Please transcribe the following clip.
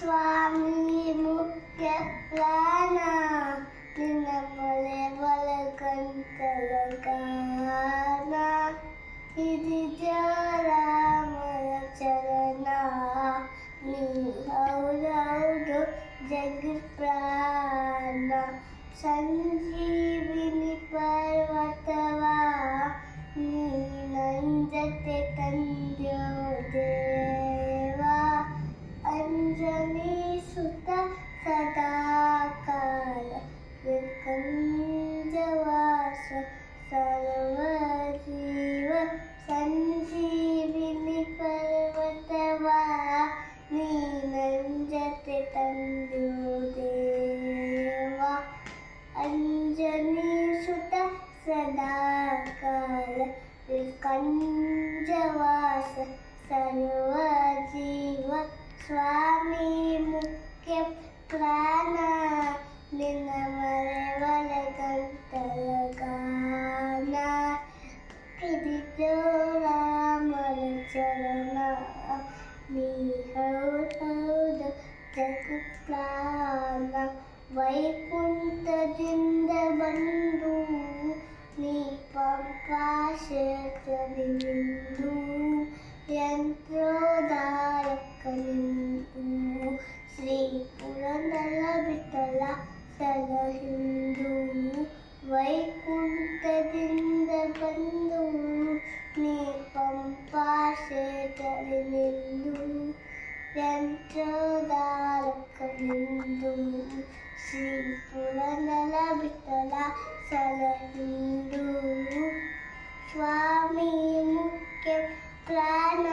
ಸ್ವಾಮಿ ಮುಖ್ಯ ಪ್ರಾಣ ನಿನ್ನ ಮಳೆ ಒಳಗಂತಲ ಗಾನ ಇದು ರಾಮರ ಚರಣ ನೀ ಹೌದೌದು ಜಗತ್ ಪ್ರಾಣ ಸಂಜೀವಿನಿ ಪರ್ವತವ ನೀ ನನ್ ಜೊತೆ ತಂದ್ಯೋ ದೇವ ಅಂಜನಿ ಸುತ ಸದಾ ಕಾಲ ಕಂಜವಾಸ ಸರ್ವ ಜೀವ ಸಂಜೀವಿನಿ ಪರ್ವತವ ನೀ ನನ್ ಜೊತೆ ತಂದ್ಯೋ ದೇವ ಅಂಜನಿ ಸುತ ಸದಾ ಕಾಲ ಕಂಜವಾಸ ಸರ್ವ ಜೀವ ಸ್ವಾಮಿ ಮುಖ್ಯ ಪ್ರಾಣ ನಿನ್ನ ಮರೆ ಒಳಗಂತಲ ಗಾನ ಇದು ರಾಮರ ಚರಣ ನೀ ಹೌದು ಜಗತ್ ಪ್ರಾಣ ವೈಕುಂಠದಿಂದ ಬಂದು ನೀ ಪಂಪಾ ಕ್ಷೇತ್ರದಿ ನಿಂದು ಯಂತ್ರೋದಾಯಕನಿಂದು ಶ್ರೀ ಪುರಂದರ ವಿಠಲ ಸಲಹಿಂದು ವೈಕುಂಠದಿಂದ ಬಂದು ನೀ ಪಂಪಾ ಕ್ಷೇತ್ರದಿ ನಿಂದು ಯಂತ್ರೋದಾಯಕನಿಂದು ಶ್ರೀ ಪುರಂದರ ವಿಠಲ ಸಲಹಿಂದು ಸ್ವಾಮಿ ಮುಖ್ಯ ಪ್ರಾಣ